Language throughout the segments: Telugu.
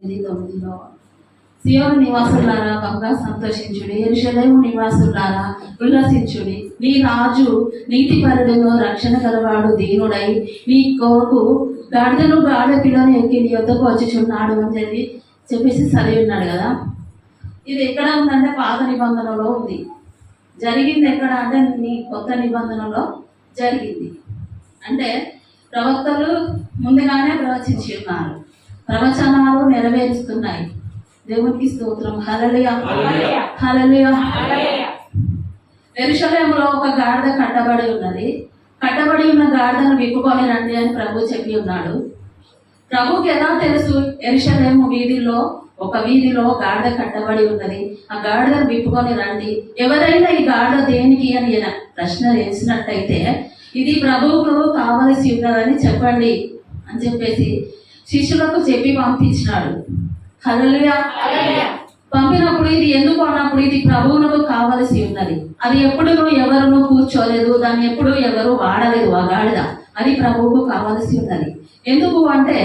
9 సియోను నివాసులారా బాగా సంతోషించుడి, యెరూషలేము నివాసులారా ఉల్లసించుడి. నీ రాజు నీతిపరుడును రక్షణ గలవాడు దీనుడై నీ కొరకు గాడిదను గాడిద పిల్లను ఎక్కి నీ యొద్దకు వచ్చుచున్నాడు అని చెప్పేసి చదివి ఉన్నాడు కదా. ఇది ఎక్కడ ఉందంటే పాత నిబంధనలో ఉంది. జరిగింది ఎక్కడ అంటే నీ కొత్త నిబంధనలో జరిగింది. అంటే ప్రవక్తలు ముందుగానే ప్రవచించి ఉన్నారు, ప్రవచనాలు నెరవేరుస్తున్నాయి. దేవునికి స్తోత్రం. హల్లెలూయా హల్లెలూయా. యెరూషలేములో ఒక గాడిద కట్టబడి ఉన్నది. కట్టబడి ఉన్న గాడిదను విప్పుకొని రండి అని ప్రభు చెప్పి ఉన్నాడు. ప్రభుకి ఎలా తెలుసు? యెరూషలేము వీధిలో ఒక వీధిలో గాడిద కట్టబడి ఉన్నది, ఆ గాడిదను విప్పుకొని రండి. ఎవరైనా ఈ గాడిద దేనికి అని ప్రశ్న వేసినట్టయితే ఇది ప్రభువుకు కావలసి ఉన్నదని చెప్పండి అని చెప్పేసి శిష్యులకు చెప్పి పంపించినాడు. హల్లెలూయా. పంపినప్పుడు ఇది ఎందుకు అన్నప్పుడు ఇది ప్రభువునకు కావలసి ఉన్నది. అది ఎప్పుడు ఎవరును కూర్చోలేదు, దాన్ని ఎప్పుడు ఎవరు వాడలేదు. ఆ గాడిద అది ప్రభువుకు కావలసి ఉన్నది. ఎందుకు అంటే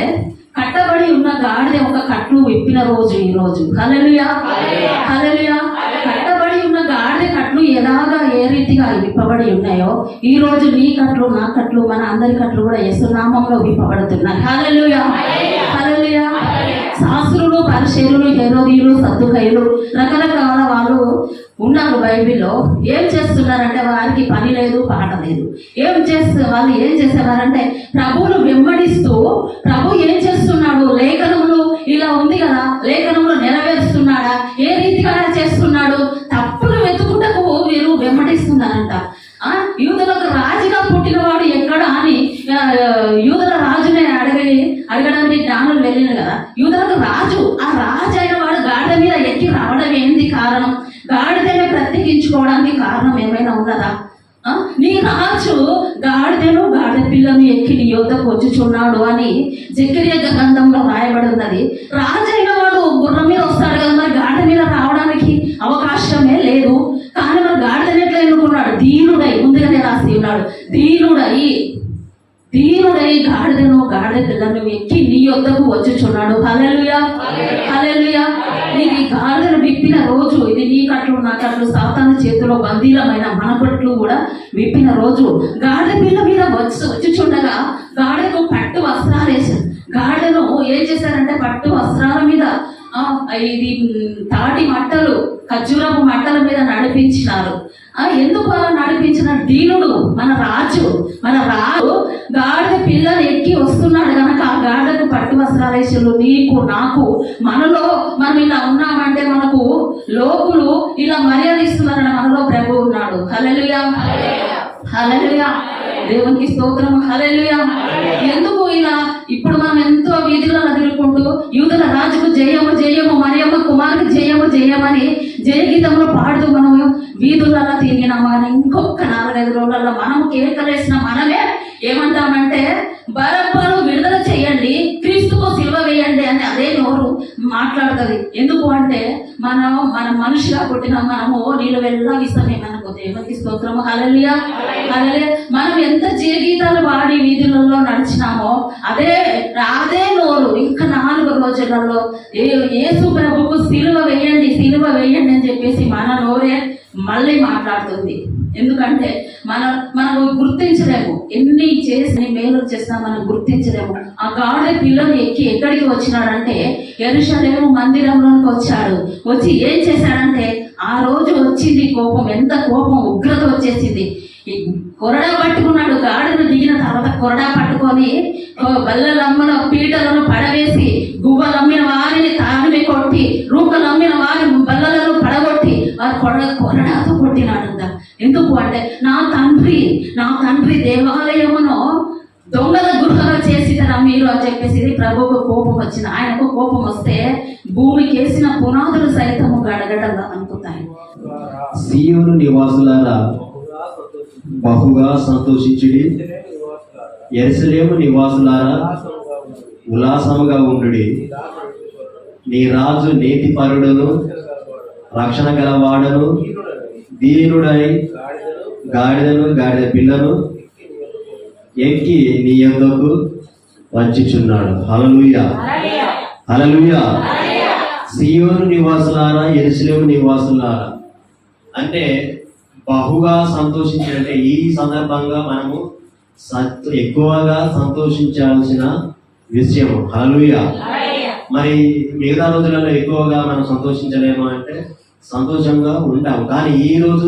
కట్టబడి ఉన్న గాడిద ఒక కట్లు విప్పిన రోజు ఈ రోజు. హల్లెలూయా హల్లెలూయా. కట్టబడి ఉన్న గాడిద కట్లు ఎలాగా ఏ రీతిగా విప్పబడి ఉన్నాయో ఈ రోజు నీ కట్లు నా కట్లు మన అందరి కట్లు కూడా యేసునామంలో విప్పబడుతున్నాయి. హల్లెలూయా హల్లెలూయా. శాస్త్రులు పరిశీలులు హెరోదీయులు సద్దుకయ్యులు రకరకాల వాళ్ళు ఉన్నారు బైబిల్లో. ఏం చేస్తున్నారంటే వారికి పని లేదు పాట లేదు. వాళ్ళు ఏం చేసేవారంటే ప్రభువును వెంబడిస్తూ ప్రభు ఏం చేస్తున్నాడు, లేఖనములు ఇలా ఉంది కదా, లేఖనములు నెరవేరుస్తున్నాడా, ఏ రీతిగా చేస్తున్నాడు, తప్పులు వెతుకుటకు వీరు వెంబడిస్తున్నారంట. యూదులకు రాజుగా పుట్టినవాడు ఎక్కడ అని యూదుల రాజునే అడగడానికి జ్ఞానులు వెళ్ళిన కదా. యూదులకు రాజు, ఆ రాజు అయిన వాడు గాడిద మీద ఎక్కి రావడం ఏంది కారణం? గాడిదనే ప్రత్యేకించుకోవడానికి కారణం ఏమైనా ఉన్నదా? నీ రాజు గాడిదను గాడిద పిల్లను ఎక్కి నీ యొద్దకు వచ్చుచున్నాడు అని జకర్యా గ్రంథంలో రాయబడి ఉన్నది. రాజు అయిన వాడు గుర్రం మీద వస్తాడు కదా, మరి గాడిద మీద రావడానికి అవకాశమే లేదు. కానీ మరి గాడిదని ఎట్లా ఎన్నుకున్నాడు? దీనుడై, ముందుగానే రాసి ఉన్నాడు, దీనుడై గాడిదను గాడిద పిల్లను ఎక్కి నీ యొద్దకు వచ్చుచున్నాడు. హల్లెలూయా హల్లెలూయా. నీకు గాడిదను విప్పిన రోజు ఇది. నీ కట్లు నా కట్లు సాతాను చేతిలో బందీలమైన మన కట్లు కూడా విప్పిన రోజు. గాడిద పిల్ల మీద వచ్చుచుండగా గాడిదకు పట్టు వస్త్రాలు వేశారు. గాడిదను ఏం చేశారంటే పట్టు వస్త్రాల మీద ఇది తాటి మట్టలు, ఖర్జూరపు మట్టల మీద నడిపించినారు. ఎందుకు అలా నడిపించిన? దీనుడు మన రాజు గాడిద పిల్లని ఎక్కి వస్తున్నాడు కనుక ఆ గాడిదకు పట్టు వస్త్రాలేసులు నీకు నాకు మనలో మనం ఇలా ఉన్నామంటే మనకు లోకులు ఇలా మర్యాద ఇస్తున్నారని మనలో ప్రభు ఉన్నాడు. హల్లెలూయా హల్లెలూయా. దేవునికి స్తోత్రం. హల్లెలూయా. ఎందుకు ఇలా ఇప్పుడు మనం ఎంతో వీధులను తిరుగుకుంటూ యూదుల రాజుకు జయము జయము, మరియమ్మ కుమారుకు జయము జయమని జయగీతంలో పాడుతూ మనము వీధులలో తిరిగినామా అని ఇంకొక 4-5 రోజులలో మనము కేకలేసిన మనమే ఏమంటామంటే బరబ్బను విడుదల చేయండి, క్రీస్తుకు సిలువ వేయండి అని అదే నోరు మాట్లాడుతుంది. ఎందుకు అంటే మన మనిషిగా పుట్టిన మనము నీళ్ళు వెళ్ళా ఇస్తామే మనకు. దేవునికి స్తోత్రము. హల్లెలూయా హల్లెలూయా. మనం ఎంత జయగీతాలు పాడి వీధులలో నడిచినామో అదే నోరు ఇంకా 4 రోజులలో యేసు ప్రభువుకు సిలువ వేయండి అని చెప్పేసి మన నోరే మళ్ళీ మాట్లాడుతుంది. ఎందుకంటే మనము గుర్తించలేము, ఎన్ని చేసి మేలు చేసినా మనం గుర్తించలేము. ఆ గాడిద పిల్లను ఎక్కి ఎక్కడికి వచ్చినాడంటే యెరూషలేము మందిరంలోకి వచ్చాడు. వచ్చి ఏం చేశాడంటే ఆ రోజు వచ్చింది కోపం, ఎంత కోపం, ఉగ్రత వచ్చేసింది. కొరడా పట్టుకున్నాడు. గాడిదను దిగిన తర్వాత కొరడా పట్టుకొని బల్లలమ్మిన పీటలను పడవేసి గువ్వలమ్మిన వారిని తాడిని కొట్టి రూకలమ్మిన వారి బల్లలను పడగొట్టి వారు కొరడాతో కొట్టినాడంట. ఎందుకు అంటే నా తండ్రి దేవాలయమును దొంగల గృహగా చేసిదరా మీరు అని చెప్పేసి ప్రభువుకు కోపం వచ్చింది. ఆయనకు కోపం వస్తే భూమికి వేసిన పునాదులు సైతము గడగడగా అనుకుతాయి. సియోను నివాసులారా బహుగా సంతోషించుడి, యెరూషలేము నివాసులారా ఉల్లాసముగా ఉండుడి. నీ రాజు నీతిపరుడును రక్షణ గలవాడను దీనుడై గాడిదను గాడిద పిల్లను ఎక్కి నీ యొద్దకు వచ్చుచున్నాడు. హల్లెలూయా హల్లెలూయా. సియోను నివాసులారా, యెరూషలేము నివాసులారా అంటే బహుగా సంతోషించాలంటే ఈ సందర్భంగా మనము ఎక్కువగా సంతోషించాల్సిన విషయం. హల్లెలూయా. మరి మిగతా రోజులలో ఎక్కువగా మనం సంతోషించలేము అంటే సంతోషంగా ఉంటాము. కానీ ఈ రోజు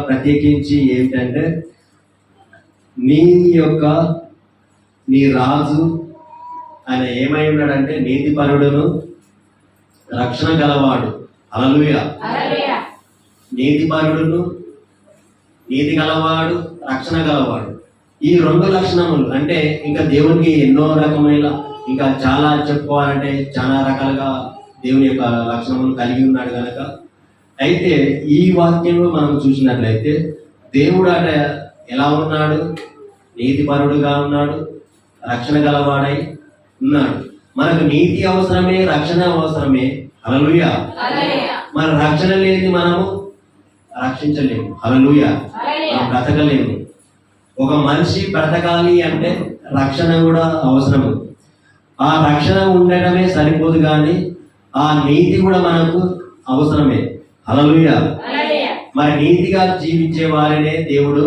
ప్రత్యేకించి ఏంటంటే నీ రాజు ఆయన ఏమై ఉన్నాడంటే నీతిపరుడును రక్షణ గలవాడు. హల్లెలూయా. నీతిపరుడును, నీతి గలవాడు, రక్షణ గలవాడు. ఈ రెండు లక్షణములు అంటే ఇంకా దేవునికి ఎన్నో రకమైన ఇంకా చాలా చెప్పుకోవాలంటే చాలా రకాలుగా దేవుని యొక్క లక్షణములు కలిగి ఉన్నాడు కనుక అయితే ఈ వాక్యంలో మనం చూసినట్లయితే దేవుడు అట ఎలా ఉన్నాడు? నీతిపరుడుగా ఉన్నాడు, రక్షణ గలవాడై ఉన్నాడు. మనకు నీతి అవసరమే, రక్షణ అవసరమే. హల్లెలూయా. మన రక్షణ లేని మనము రక్షించలేము. హల్లెలూయా. మనం బ్రతకలేము. ఒక మనిషి బ్రతకాలి అంటే రక్షణ కూడా అవసరము. ఆ రక్షణ ఉండటమే సరిపోదు కానీ ఆ నీతి కూడా మనకు అవసరమే. హల్లెలూయా. మరి నీతిగా జీవించే వారినే దేవుడు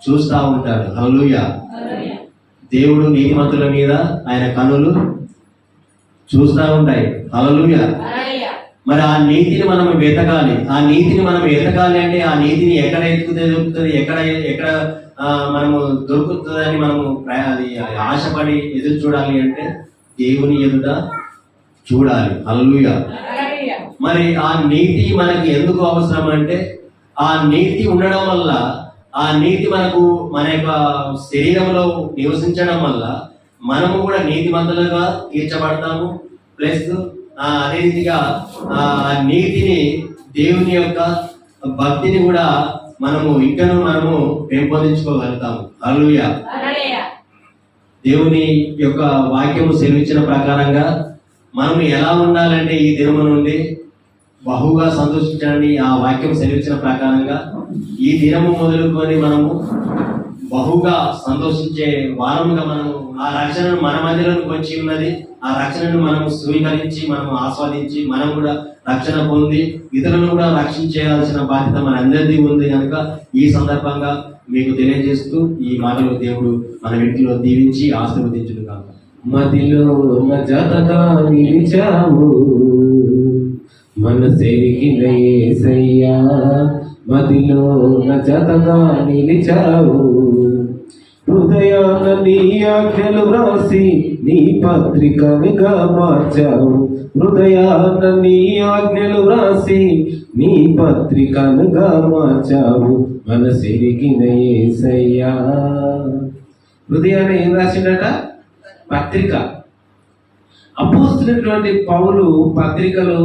చూస్తూ ఉంటాడు. హల్లెలూయా. దేవుడు నీతిమంతుల మీద ఆయన కన్నులు చూస్తూ ఉంటాయి. హల్లెలూయా. మరి ఆ నీతిని మనం వెతకాలి. ఆ నీతిని మనం వెతకాలి అంటే ఆ నీతిని ఎక్కడ దొరుకుతుంది, ఎక్కడ మనము దొరుకుతుందని మనము ఆశపడి ఎదురు చూడాలి అంటే దేవుని ఎదుట చూడాలి. హల్లెలూయా. మరి ఆ నీతి మనకి ఎందుకు అవసరం అంటే ఆ నీతి ఉండడం వల్ల, ఆ నీతి మనకు మన యొక్క శరీరంలో నివసించడం వల్ల మనము కూడా నీతిమంతులుగా తీర్చబడతాము. ప్లస్ అదే రీతిగా ఆ నీతిని, దేవుని యొక్క భక్తిని కూడా మనము మనము పెంపొందించుకోగలుగుతాము. హల్లెలూయా. దేవుని యొక్క వాక్యము సెలవిచ్చిన ప్రకారంగా మనం ఎలా ఉండాలంటే ఈ దినము నుండి బహుగా సంతోషించండి. ఆ వాక్యం సెలవిచ్చిన ప్రకారంగా ఈ దినము మొదలుకొని మనము బహుగా సంతోషించే వారముగా మనము ఆ రక్షణను మన మధ్యలోకి వచ్చి ఉన్నది. ఆ రక్షణను మనము స్వీకరించి, మనము ఆస్వాదించి, మనం కూడా రక్షణ పొంది ఇతరులను కూడా రక్షించేయాల్సిన బాధ్యత మన అందరిది ఉంది కనుక ఈ సందర్భంగా మీకు తెలియజేస్తూ ఈ మాటలు దేవుడు మన ఇంటిలో దీవించి ఆశీర్వదించును కాక. మదిలో జతగా నిలిచావు మనసెరిగిన యేసయ్యా, మదిలో జతగా నిలిచావు. హృదయాన నీ ఆజ్ఞలు రాసి నీ పత్రికగా మార్చావు. హృదయాన నీ ఆజ్ఞలు రాసి నీ పత్రికగా మార్చావు. మనసెరిగిన యేసయ్యా. హృదయాన్ని ఏం రాసిండట? పత్రిక. అపోస్తులైనటువంటి పౌలు పత్రికలు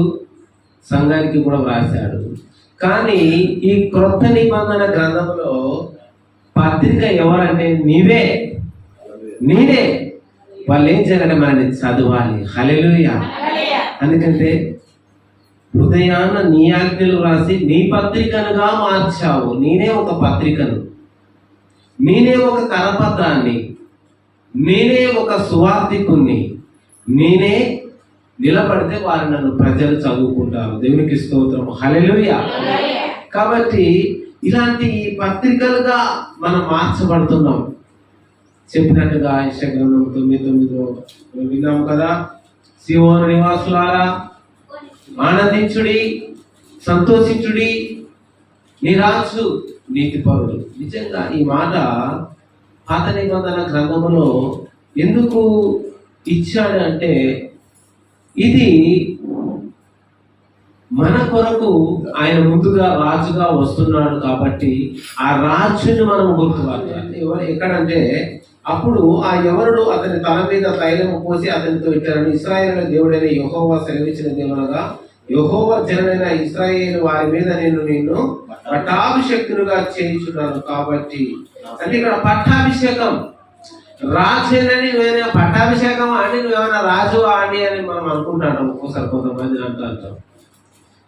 సంఘానికి కూడా వ్రాశాడు. కానీ ఈ క్రొత్త నిబంధన గ్రంథంలో పత్రిక ఎవరంటే నేనే. వాళ్ళు ఏం చేయాలంటే మనల్ని చదవాలి. హల్లెలూయా. ఎందుకంటే హృదయాన నీ ఆజ్ఞలు రాసి నీ పత్రికనుగా మార్చావు. నేనే ఒక పత్రికను, నేనే ఒక కరపత్రాన్ని, నేనే ఒక సువార్తికుణ్ణి. నేనే నిలబడితే వారు నన్ను ప్రజలు చదువుకుంటారు. దేవునికి స్తోత్రం. హల్లెలూయా. కాబట్టి ఇలాంటి పత్రికలుగా మనం మార్చబడుతున్నాం. చెప్పినట్టుగా యెషయా గ్రంథం 9:9 విన్నాం కదా. సీయోను నివాసులారా ఆనందించుడి, సంతోషించుడి, నీ రాజు నీతిపరుడు. నిజంగా ఈ మాట పాత నిబంధన గ్రంథములో ఎందుకు ఇచ్చాడు అంటే ఇది మన కొరకు ఆయన ముందుగా రాజుగా వస్తున్నాడు కాబట్టి ఆ రాజుని మనం గుర్తుపట్టాలి. ఎక్కడంటే అప్పుడు ఆ ఎవరుడు అతని తల మీద తైలము పోసి అతనితో ఇచ్చారని ఇశ్రాయేలు దేవుడైన యెహోవా సెలవిచ్చిన దేవునగా, యెహోవా జనుడైన ఇశ్రాయేలు వారి మీద నిన్ను పట్టాభిషేకునిగా చేయించున్నాను. కాబట్టి అంటే ఇక్కడ పట్టాభిషేకం రాజేనని నువ్వేనా పట్టాభిషేకం అని నువ్వేమైనా రాజు అని అని మనం అనుకుంటాం. ఒక్కోసారి కొంతమంది అంటాం.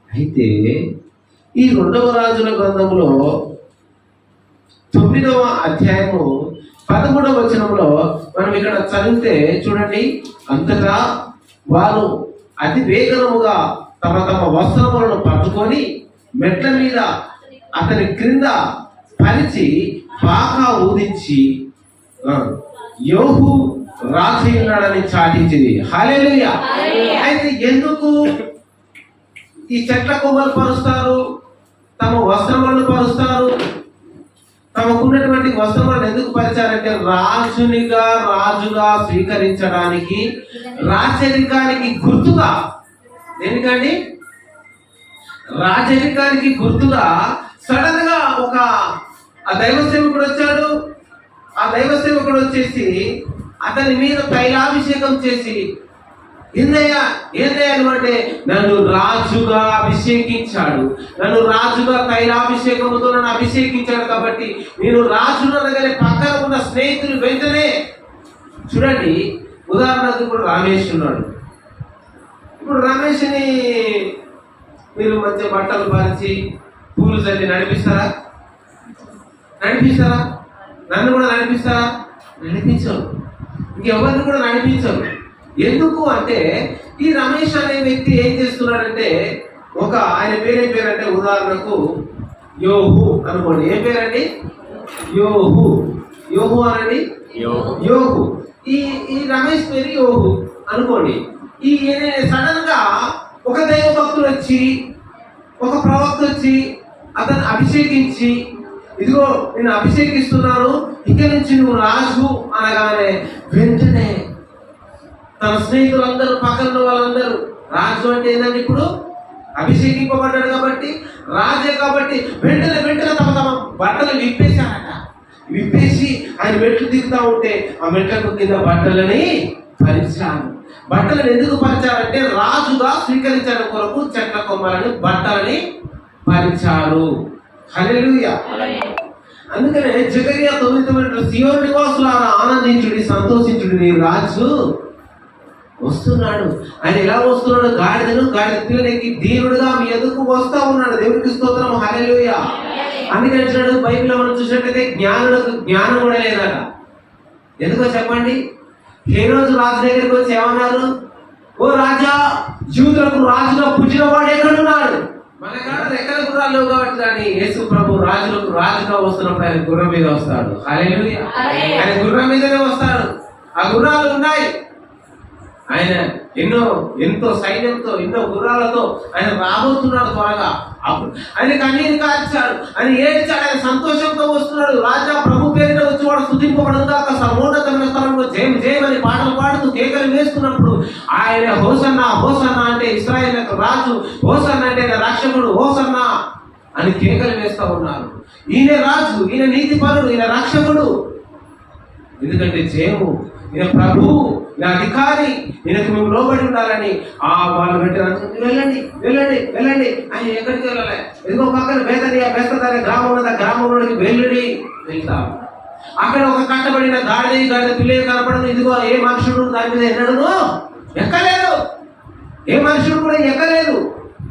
అయితే ఈ 2వ రాజుల గ్రంథంలో 9వ అధ్యాయము 11వ వచనంలో మనం ఇక్కడ చదివితే చూడండి, అంతటా వారు అతి వేగముగా తమ తమ వస్త్రములను పట్టుకొని మెట్ల మీద అతని క్రింద పరిచి బాగా ఊదించి యోహు రాజు ఉన్నాడని చాటించింది. హల్లెలూయా. అయితే ఎందుకు ఈ చెట్ల కొమ్మలు పరుస్తారు, తమ వస్త్రములను పరుస్తారు? తమకున్నటువంటి వస్త్రములను ఎందుకు పరిచారంటే రాజుగా స్వీకరించడానికి, రాజరికానికి గుర్తుగా. ఎందుకండి రాజరికానికి గుర్తుగా సడన్ గా ఒక దైవ సేవకుడు వచ్చాడు. ఆ దైవ సేవకుడు వచ్చేసి అతని మీద తైలాభిషేకం చేసి, ఏందయ్యా అంటే నన్ను రాజుగా అభిషేకించాడు, నన్ను రాజుగా తైలాభిషేకంతో నన్ను అభిషేకించాడు కాబట్టి నేను రాజును అనగానే పక్కన ఉన్న స్నేహితులు వెంటనే చూడండి. ఉదాహరణకు ఇప్పుడు రమేష్ ఉన్నాడు. ఇప్పుడు రమేష్ని మీరు మంచి బట్టలు పరిచి పూలు చల్లి నడిపిస్తారా? నన్ను కూడా నడిపిస్తారా? నడిపించరు. ఇంకెవరిని కూడా నడిపించరు. ఎందుకు అంటే ఈ రమేష్ అనే వ్యక్తి ఏం చేస్తున్నాడంటే, ఆయన పేరేం పేరంటే, ఉదాహరణకు యోహు అనుకోండి. ఏం పేరండి? యోహు అనండి. యోహు. ఈ రమేష్ పేరు యోహు అనుకోండి. ఈ సడన్ గా ఒక దైవ భక్తుడు వచ్చి, ఒక ప్రవక్త వచ్చి అతను అభిషేకించి, ఇదిగో నేను అభిషేకిస్తున్నాను, ఇక నుంచి నువ్వు రాజు అనగానే వెంటనే తన స్నేహితులందరూ, పక్కన వాళ్ళందరూ, రాజు అంటే ఏంటంటే ఇప్పుడు అభిషేకింపబడ్డాడు కాబట్టి, రాజే కాబట్టి వెంటనే తమ బట్టలు విప్పేసి ఆయన మెట్లు దిగుతా ఉంటే ఆ మెట్లకు కింద బట్టలని పరిచారు. బట్టలను ఎందుకు పరిచారంటే రాజుగా స్వీకరించడం కొరకు చెట్ల కొమ్మలని బట్టలని పరిచారు. హల్లెలూయా. అందుకనే జకరియా 9:9 సియోను నివాసులారా ఆనందించుడి, సంతోషించుడి, నీ రాజు వస్తున్నాడు. ఆయన ఎలా వస్తున్నాడు? గాడిద పిల్లలకి దీనుడుగా మీ ఎదుకు వస్తా ఉన్నాడు. దేవుడికి స్తోత్రం. హల్లెలూయా. అందుకని అంటున్నాడు, బైబిల్ మనం చూసినట్లయితే జ్ఞానులకు జ్ఞానం కూడా లేదట. ఎందుకో చెప్పండి. ఏ రోజు రాజు దగ్గరికి వచ్చి ఏమన్నారు? ఓ రాజా, యూదులకు రాజుగా పుట్టిన వాడు ఎక్కడున్నాడు? మన కాడ ఎక్కడ గుర్రాలు లేవు కాబట్టి, కానీ యేసు ప్రభు రాజులకు రాజుగా వస్తున్నప్పుడు ఆయన గుర్రం మీద వస్తాడు. హల్లెలూయా. ఆయన గుర్రం మీదనే వస్తాడు. ఆ గుర్రాలు ఉన్నాయి. ఆయన ఎంతో సైన్యంతో, ఎన్నో గుర్రాలతో ఆయన రాబోతున్నాడు త్వరగా. ఆయన కన్నీరు కార్చాడు, ఆయన ఏడ్చాడు, ఆయన సంతోషంతో వస్తున్నాడు. రాజా ప్రభు పేరిట వచ్చి వాడు స్తుతింపబడుగా సర్వోన్నతమైన స్థలంలో జయం జయం అని పాటలు పాడుతూ కేకలు వేస్తున్నప్పుడు ఆయన హోసన్నా హోసన్నా అంటే ఇశ్రాయేలుకు రాజు, హోసన్నా అంటే రక్షకుడు, హోసన్నా అని కేకలు వేస్తూ ఉన్నారు. ఈయన రాజు, ఈయన నీతిపరుడు, ఈయన రక్షకుడు. ఎందుకంటే జయము, ఈయన ప్రభువు, ఈయన అధికారి, ఈయనకు మేము లోబడి ఉండాలని వాళ్ళు పెట్టారు. వెళ్ళండి. ఆయన ఎక్కడికి వెళ్ళాలి? ఎదుగో పక్కన బేస్తదారి గ్రామం ఉన్నది, ఆ గ్రామంలోకి వెళ్తాం. అక్కడ ఒక కట్టబడిన గాడిద పిల్లలు కనపడదు. ఇదిగో ఏ మనుషుడు దాని మీద ఎక్కలేదు. ఏ మనుషుడు కూడా ఎక్కలేదు.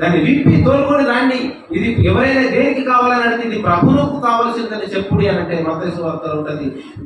దాన్ని విప్పి తోలుకొని రండి, ఇది ఎవరైనా దేనికి కావాలని అంటే ఇది ప్రభువుకు కావాల్సిందని చెప్పుడు అని అంటే మత్తయి సువార్తలో ఉంటది.